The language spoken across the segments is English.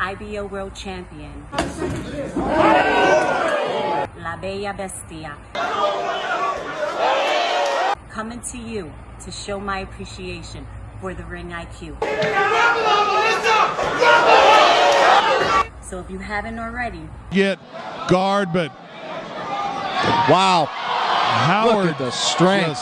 IBO World Champion, La Bella Bestia, coming to you to show my appreciation for the ring IQ. So if you haven't already, get guard, but wow, Howard, look at the strength.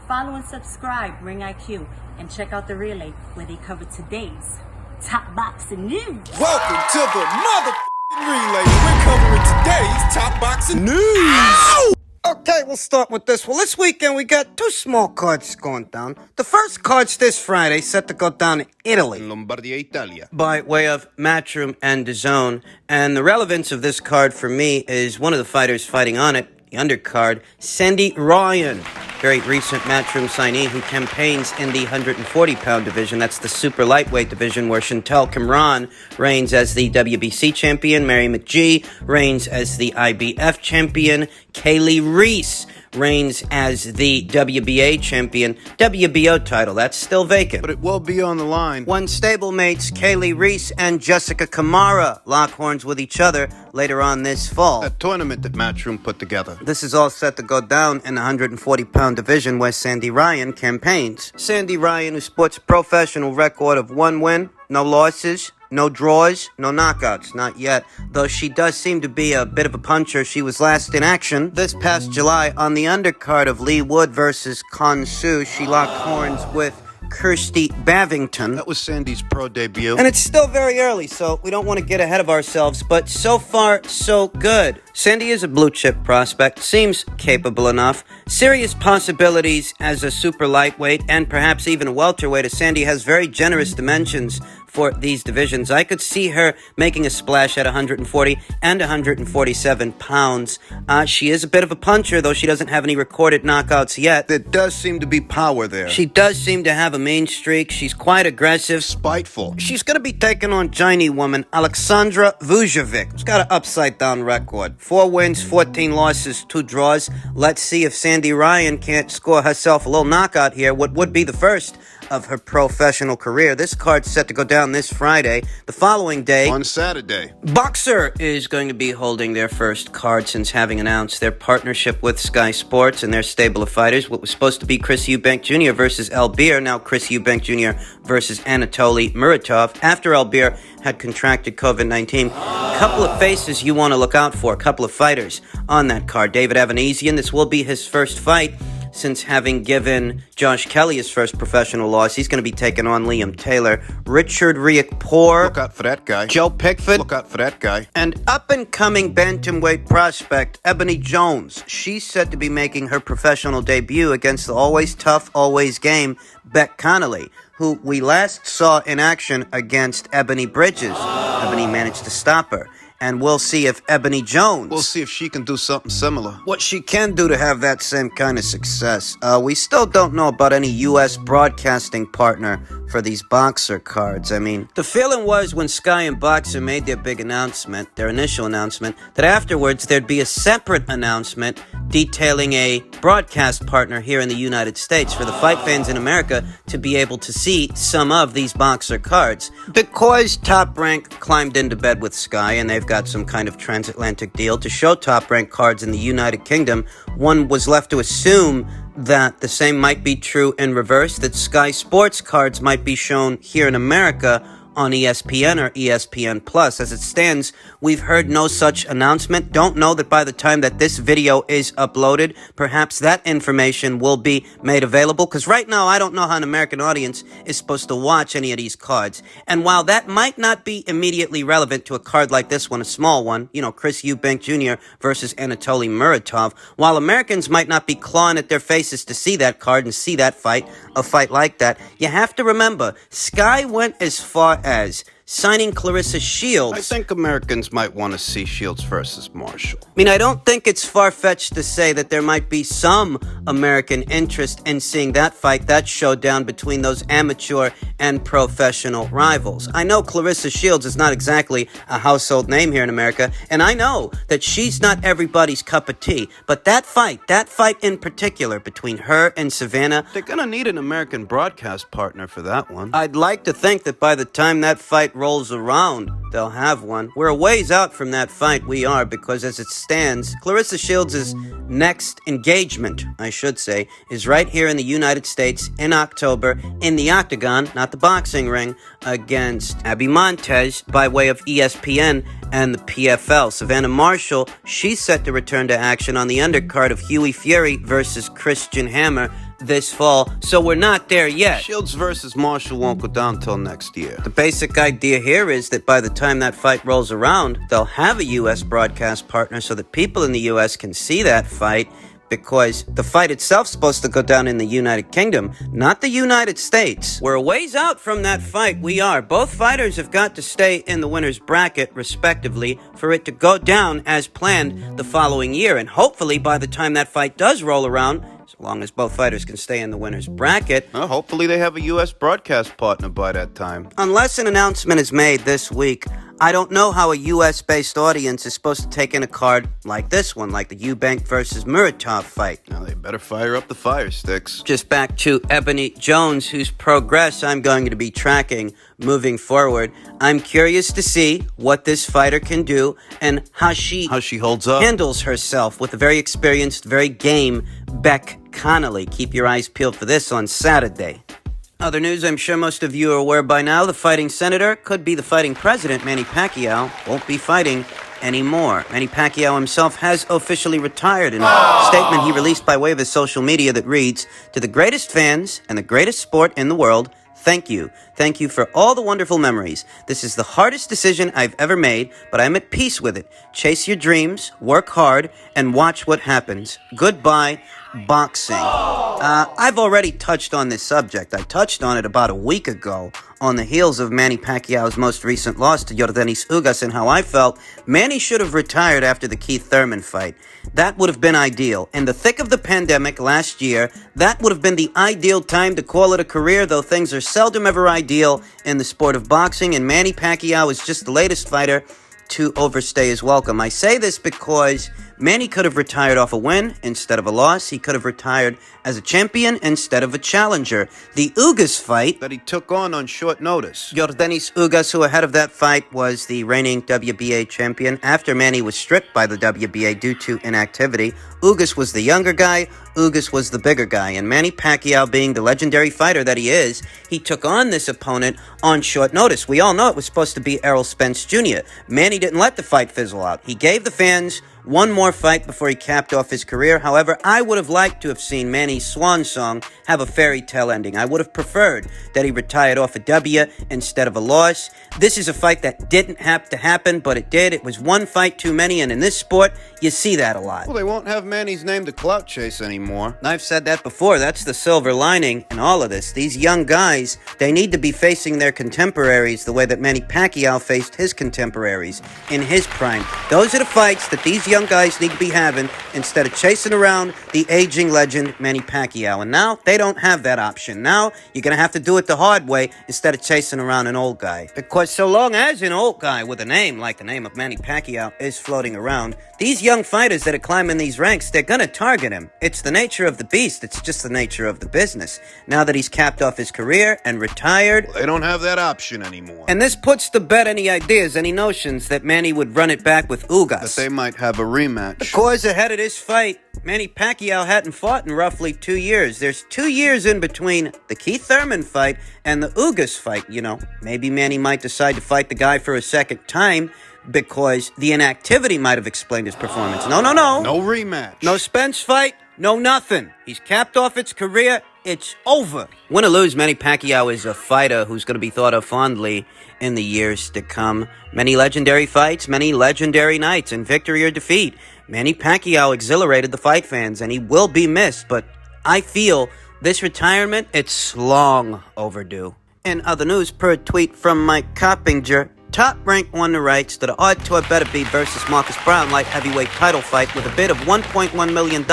follow and subscribe Ring IQ and check out the relay where they cover today's top boxing news. Welcome to the motherfucking relay. We're covering today's top boxing news. Ow! Okay, we'll start with this. Well, this weekend we got two small cards going down. The first card's this Friday, set to go down in Italy, Lombardia, Italia. by way of Matchroom and DAZN. And the relevance of this card for me is one of the fighters fighting on it, the undercard, Sandy Ryan, very recent Matchroom signee who campaigns in the 140-pound division. That's the super lightweight division where Chantel Cameron reigns as the WBC champion, Mary McGee reigns as the IBF champion, Kaylee Reese reigns as the WBA champion. WBO title, that's still vacant, But it will be on the line. when stablemates Kaylee Reese and Jessica Kamara lock horns with each other later on this fall. A tournament that Matchroom put together. This is all set to go down in the 140-pound division where Sandy Ryan campaigns. Sandy Ryan, who sports a professional record of 1 win, no losses, no draws, no knockouts, not yet. Though she does seem to be a bit of a puncher. She was last in action this past July on the undercard of Lee Wood versus Con Su. She locked horns with Kirsty Bavington. That was Sandy's pro debut. And it's still very early, so we don't want to get ahead of ourselves, but so far, so good. Sandy is a blue-chip prospect, seems capable enough. Serious possibilities as a super lightweight and perhaps even a welterweight, as Sandy has very generous dimensions for these divisions. I could see her making a splash at 140 and 147 pounds. She is a bit of a puncher, though she doesn't have any recorded knockouts yet. There does seem to be power there. She does seem to have a mean streak. She's quite aggressive. Spiteful. She's going to be taking on Chinese woman Alexandra Vujovic, who's got an upside-down record. 4 wins, 14 losses, 2 draws. Let's see if Sandy Ryan can't score herself a little knockout here, what would be the first of her professional career. This card's set to go down this Friday. The following day, On Saturday. Boxer is going to be holding their first card since having announced their partnership with Sky Sports and their stable of fighters. What was supposed to be Chris Eubank Jr. versus Albir, now Chris Eubank Jr. versus Anatoly Muratov. After Albir had contracted COVID-19, a couple of faces you want to look out for, a couple of fighters on that card. David Evanesian, this will be his first fight since having given Josh Kelly his first professional loss. He's going to be taking on Liam Taylor. Richard Riakporhe. Look out for that guy. Joe Pickford. Look out for that guy. And up-and-coming bantamweight prospect, Ebony Jones. She's set to be making her professional debut against the always tough, always game, Beck Connolly, who we last saw in action against Ebony Bridges. Ebony managed to stop her. And we'll see if Ebony Jones... We'll see if she can do something similar. what she can do to have that same kind of success. We still don't know about any U.S. broadcasting partner for these Boxer cards. I mean, the feeling was when Sky and Boxer made their big announcement, their initial announcement, that afterwards there'd be a separate announcement detailing a broadcast partner here in the United States for the fight fans in America to be able to see some of these Boxer cards. Because Top Rank climbed into bed with Sky and they've got some kind of transatlantic deal to show Top Rank cards in the United Kingdom, one was left to assume that the same might be true in reverse, that Sky Sports cards might be shown here in America on ESPN or ESPN Plus. As it stands, we've heard no such announcement. Don't know that by the time that this video is uploaded, perhaps that information will be made available, because right now I don't know how an American audience is supposed to watch any of these cards. And while that might not be immediately relevant to a card like this one, a small one, you know, Chris Eubank Jr. versus Anatoly Muratov, while Americans might not be clawing at their faces to see that card and see that fight, a fight like that, you have to remember, Sky went as far as signing Clarissa Shields. I think Americans might want to see Shields versus Marshall. I mean, I don't think it's far-fetched to say that there might be some American interest in seeing that fight, that showdown between those amateur and professional rivals. I know Clarissa Shields is not exactly a household name here in America, and I know that she's not everybody's cup of tea, but that fight in particular between her and Savannah, They're going to need an American broadcast partner for that one. I'd like to think that by the time that fight rolls around, they'll have one. We're a ways out from that fight, we are, because as it stands, Clarissa Shields' next engagement, I should say, is right here in the United States in October in the Octagon, not the boxing ring, against Abby Montez by way of ESPN and the PFL. Savannah Marshall, she's set to return to action on the undercard of Huey Fury versus Christian Hammer this fall, so we're not there yet. Shields versus Marshall won't go down till next year. The basic idea here is that by the time that fight rolls around, they'll have a U.S. broadcast partner so that people in the U.S. can see that fight, because the fight itself's supposed to go down in the United Kingdom, not the United States. We're a ways out from that fight, we are. Both fighters have got to stay in the winner's bracket, respectively, for it to go down as planned the following year. And hopefully, by the time that fight does roll around, so long as both fighters can stay in the winner's bracket, hopefully they have a U.S. broadcast partner by that time. Unless an announcement is made this week, I don't know how a U.S.-based audience is supposed to take in a card like this one, like the Eubank versus Muratov fight. Now they better fire up the fire sticks. Just back to Ebony Jones, whose progress I'm going to be tracking moving forward. I'm curious to see what this fighter can do and how she holds up, handles herself with a very experienced, very game Beck Connolly. Keep your eyes peeled for this on Saturday. Other news I'm sure most of you are aware by now, the fighting senator, could be the fighting president, Manny Pacquiao, won't be fighting anymore. Manny Pacquiao himself has officially retired in a statement he released by way of his social media that reads, "To the greatest fans and the greatest sport in the world, thank you. Thank you for all the wonderful memories. This is the hardest decision I've ever made, but I'm at peace with it. Chase your dreams, work hard, and watch what happens. Goodbye, boxing." I've already touched on this subject. I touched on it about a week ago on the heels of Manny Pacquiao's most recent loss to Yordenis Ugas and how I felt Manny should have retired after the Keith Thurman fight. That would have been ideal. In the thick of the pandemic last year, that would have been the ideal time to call it a career, though things are seldom ever ideal in the sport of boxing, and Manny Pacquiao is just the latest fighter to overstay his welcome. I say this because Manny could have retired off a win instead of a loss. He could have retired as a champion instead of a challenger. The Ugas fight that he took on short notice. Yordenis Ugas, who ahead of that fight was the reigning WBA champion after Manny was stripped by the WBA due to inactivity. Ugas was the younger guy. Ugas was the bigger guy. And Manny Pacquiao, being the legendary fighter that he is, he took on this opponent on short notice. We all know it was supposed to be Errol Spence Jr. Manny didn't let the fight fizzle out. He gave the fans one more fight before he capped off his career. However, I would have liked to have seen Manny's swan song have a fairy tale ending. I would have preferred that he retired off a W instead of a loss. This is a fight that didn't have to happen, but it did. It was one fight too many, and in this sport, you see that a lot. Well, they won't have Manny's name to clout chase anymore. I've said that before. That's the silver lining in all of this. These young guys, they need to be facing their contemporaries the way that Manny Pacquiao faced his contemporaries in his prime. Those are the fights that these young guys need to be having instead of chasing around the aging legend Manny Pacquiao. And now they don't have that option. Now you're going to have to do it the hard way instead of chasing around an old guy. Because so long as an old guy with a name like the name of Manny Pacquiao is floating around, these young fighters that are climbing these ranks, they're going to target him. It's the nature of the beast. It's just the nature of the business. Now that he's capped off his career and retired, they don't have that option anymore. And this puts to bed any ideas, any notions that Manny would run it back with Ugas. That they might have a rematch. Because ahead of this fight, Manny Pacquiao hadn't fought in roughly 2 years. There's 2 years in between the Keith Thurman fight and the Ugas fight. You know, maybe Manny might decide to fight the guy for a second time because the inactivity might have explained his performance. No. No rematch. No Spence fight. No nothing. He's capped off its career. It's over. Win or lose, Manny Pacquiao is a fighter who's going to be thought of fondly in the years to come. Many legendary fights, many legendary nights, in victory or defeat. Manny Pacquiao exhilarated the fight fans, and he will be missed, but I feel this retirement, it's long overdue. In other news, per a tweet from Mike Coppinger, Top Rank won the rights to the Odd Tour Beterbiev versus Marcus Browne light heavyweight title fight with a bid of $1.1 million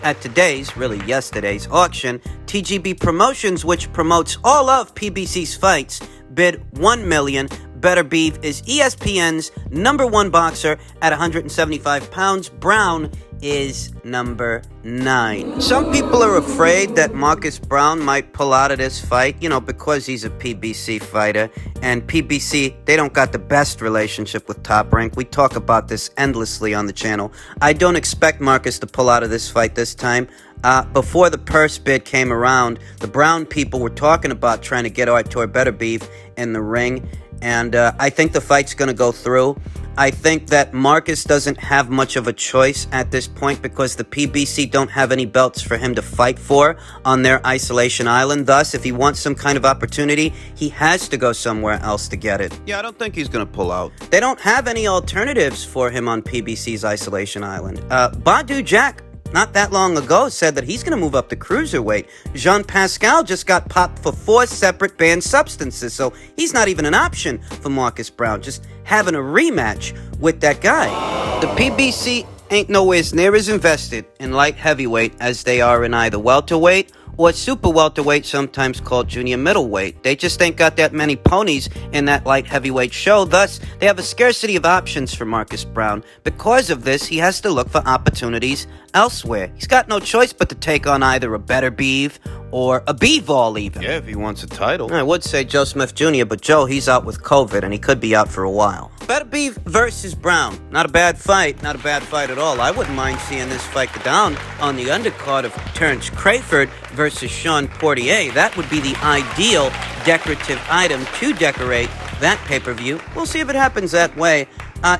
at today's, really yesterday's, auction. TGB Promotions, which promotes all of PBC's fights, bid $1 million. Beterbiev is ESPN's #1 boxer at 175 pounds. Browne is number 9. Some people are afraid that Marcus Browne might pull out of this fight, because he's a PBC fighter. And PBC, they don't got the best relationship with Top Rank. We talk about this endlessly on the channel. I don't expect Marcus to pull out of this fight this time. Before the purse bid came around, the Browne people were talking about trying to get Artur Beterbiev in the ring. And I think the fight's going to go through. I think that Marcus doesn't have much of a choice at this point because the PBC don't have any belts for him to fight for on their isolation island. Thus, if he wants some kind of opportunity, he has to go somewhere else to get it. Yeah, I don't think he's going to pull out. They don't have any alternatives for him on PBC's isolation island. Badu Jack, not that long ago, said that he's going to move up to cruiserweight. Jean Pascal just got popped for 4 separate banned substances, so he's not even an option for Marcus Browne, just having a rematch with that guy. The PBC ain't nowhere near as invested in light heavyweight as they are in either welterweight or super welterweight, sometimes called junior middleweight. They just ain't got that many ponies in that light heavyweight show. Thus, they have a scarcity of options for Marcus Browne. Because of this, he has to look for opportunities elsewhere. He's got no choice but to take on either a Beterbiev or a B-Vol even. Yeah, if he wants a title. I would say Joe Smith Jr., but Joe, he's out with COVID, and he could be out for a while. Beterbiev versus Browne. Not a bad fight. Not a bad fight at all. I wouldn't mind seeing this fight go down on the undercard of Terrence Crawford versus Sean Portier. That would be the ideal decorative item to decorate that pay-per-view. We'll see if it happens that way.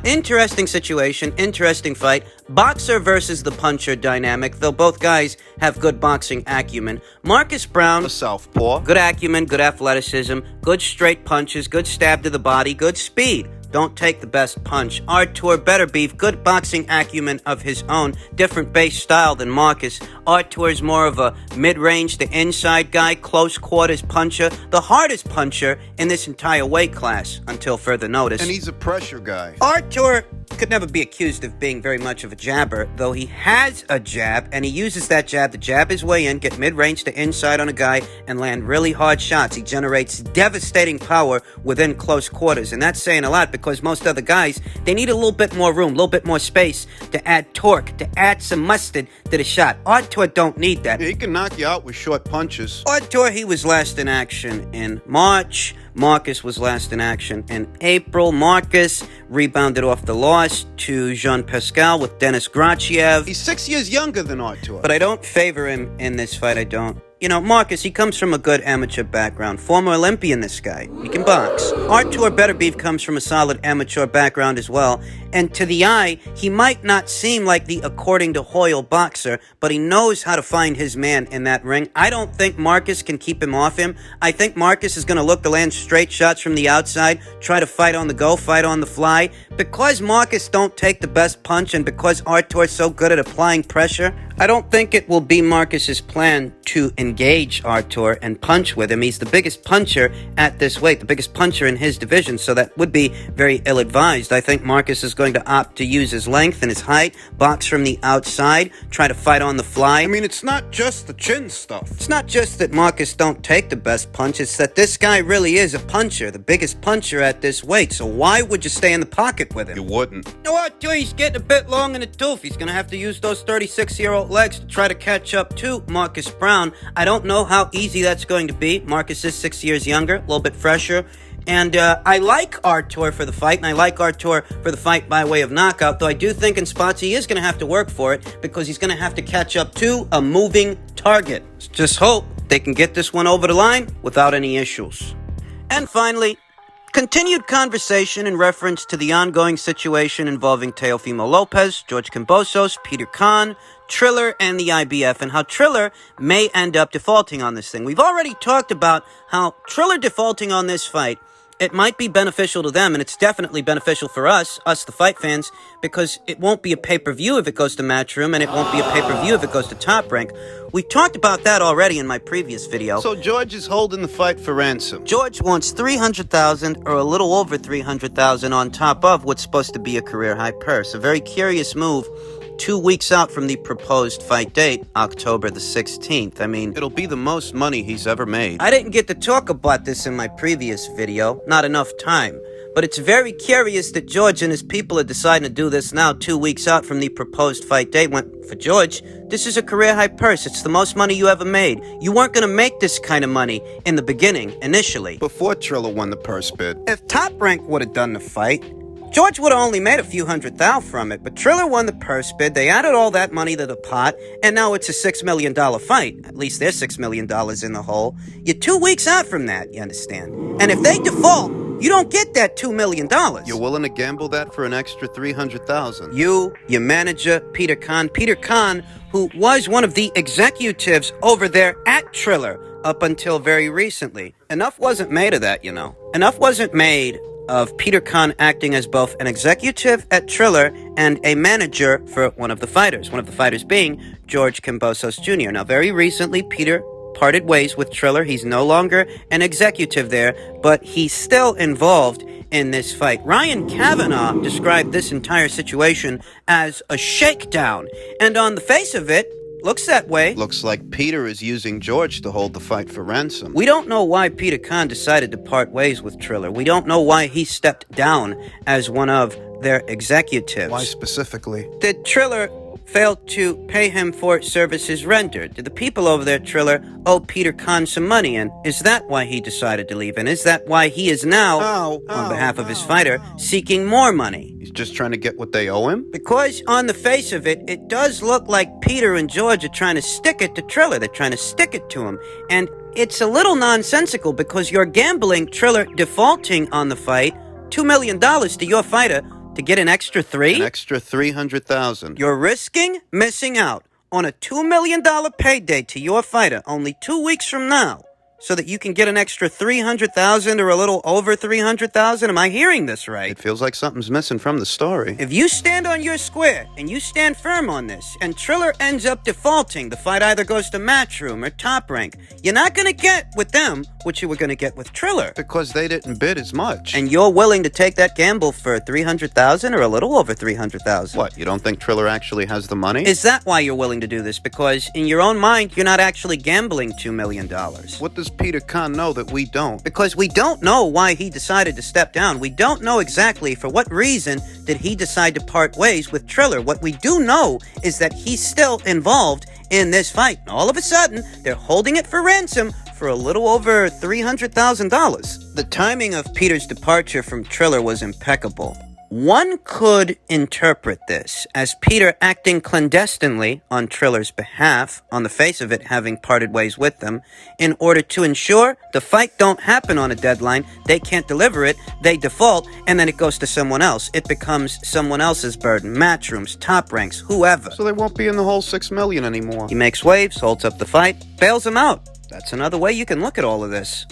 Interesting situation, interesting fight. Boxer versus the puncher dynamic, though both guys have good boxing acumen. Marcus Browne, A southpaw. good acumen, good athleticism, good straight punches, good stab to the body, good speed. Don't take the best punch. Artur Beterbiev, good boxing acumen of his own, different base style than Marcus. Artur's more of a mid-range to inside guy, close quarters puncher, the hardest puncher in this entire weight class, until further notice. And he's a pressure guy. Artur could never be accused of being very much of a jabber, though he has a jab, and he uses that jab to jab his way in, get mid-range to inside on a guy, and land really hard shots. He generates devastating power within close quarters, and that's saying a lot because most other guys, they need a little bit more room, a little bit more space to add torque, to add some mustard to the shot. Artur don't need that. Yeah, he can knock you out with short punches. Artur, he was last in action in March. Marcus was last in action in April. Marcus rebounded off the loss to Jean Pascal with Denis Grachiev. He's 6 years younger than Artur. But I don't favor him in this fight, I don't. Marcus, he comes from a good amateur background. Former Olympian, this guy. He can box. Artur Beterbiev comes from a solid amateur background as well. And to the eye, he might not seem like the according to Hoyle boxer, but he knows how to find his man in that ring. I don't think Marcus can keep him off him. I think Marcus is going to look to land straight shots from the outside, try to fight on the go, fight on the fly. Because Marcus don't take the best punch and because Artur's so good at applying pressure, I don't think it will be Marcus's plan to engage Artur and punch with him. He's the biggest puncher at this weight, the biggest puncher in his division, so that would be very ill-advised. I think Marcus is going to opt to use his length and his height, box from the outside, try to fight on the fly. I mean, it's not just the chin stuff. It's not just that Marcus don't take the best punch, it's that this guy really is a puncher, the biggest puncher at this weight, so why would you stay in the pocket with him? You wouldn't. No, Artur, he's getting a bit long in the tooth. He's going to have to use those 36-year-old legs to try to catch up to Marcus Browne. I don't know how easy that's going to be. Marcus is 6 years younger, a little bit fresher. And I like Artur for the fight, and I like Artur for the fight by way of knockout, though I do think in spots he is going to have to work for it because he's going to have to catch up to a moving target. Just hope they can get this one over the line without any issues. And finally, continued conversation in reference to the ongoing situation involving Teofimo Lopez, George Kambosos, Peter Khan, Triller, and the IBF, and how Triller may end up defaulting on this thing. We've already talked about how Triller defaulting on this fight, it might be beneficial to them, and it's definitely beneficial for us the fight fans, because it won't be a pay-per-view if it goes to Matchroom, and it won't be a pay-per-view if it goes to Top Rank. We talked about that already in my previous video. So George is holding the fight for Ransom. George wants $300,000 or a little over $300,000 on top of what's supposed to be a career high purse. A very curious move. 2 weeks out from the proposed fight date, October the 16th. I mean, It'll be the most money he's ever made. I didn't get to talk about this in my previous video, not enough time. But it's very curious that George and his people are deciding to do this now 2 weeks out from the proposed fight date. For George, this is a career high purse. It's the most money you ever made. You weren't going to make this kind of money in the beginning, initially. Before Triller won the purse bid. If Top Rank would have done the fight, George would have only made a few $100,000 from it, but Triller won the purse bid, they added all that money to the pot, and now it's a $6 million fight. At least they're $6 million in the hole. You're 2 weeks out from that, you understand? And if they default, you don't get that $2 million. You're willing to gamble that for an extra $300,000? You, your manager, Peter Kahn, who was one of the executives over there at Triller up until very recently. Enough wasn't made of that, you know. Enough wasn't made of Peter Kahn acting as both an executive at Triller and a manager for one of the fighters being George Kambosos Jr. Now, very recently, Peter parted ways with Triller. He's no longer an executive there, but he's still involved in this fight. Ryan Kavanaugh described this entire situation as a shakedown, and on the face of it, looks that way. Looks like Peter is using George to hold the fight for Ransom. We don't know why Peter Kahn decided to part ways with Triller. We don't know why he stepped down as one of their executives. Why specifically? Did Triller fail to pay him for services rendered? Did the people over there, Triller, owe Peter Kahn some money? And is that why he decided to leave? And is that why he is now, on behalf of his fighter, seeking more money? He's just trying to get what they owe him? Because on the face of it, it does look like Peter and George are trying to stick it to Triller. They're trying to stick it to him. And it's a little nonsensical because you're gambling Triller defaulting on the fight $2 million to your fighter to get an extra $3? An extra $300,000. You're risking missing out on a $2 million payday to your fighter only 2 weeks from now so that you can get an extra $300,000 or a little over $300,000. Am I hearing this right? It feels like something's missing from the story. If you stand on your square and you stand firm on this and Triller ends up defaulting, the fight either goes to Matchroom or Top Rank, you're not going to get with them what you were going to get with Triller. Because they didn't bid as much. And you're willing to take that gamble for $300,000 or a little over $300,000. What, you don't think Triller actually has the money? Is that why you're willing to do this? Because in your own mind, you're not actually gambling $2 million. What does Peter Kahn know that we don't? Because we don't know why he decided to step down. We don't know exactly for what reason did he decide to part ways with Triller. What we do know is that he's still involved in this fight. And all of a sudden, they're holding it for ransom for a little over $300,000. The timing of Peter's departure from Triller was impeccable. One could interpret this as Peter acting clandestinely on Triller's behalf, on the face of it having parted ways with them, in order to ensure the fight don't happen on a deadline, they can't deliver it, they default, and then it goes to someone else. It becomes someone else's burden. Matchrooms, Top Ranks, whoever. So they won't be in the whole $6 million anymore. He makes waves, holds up the fight, bails him out. That's another way you can look at all of this.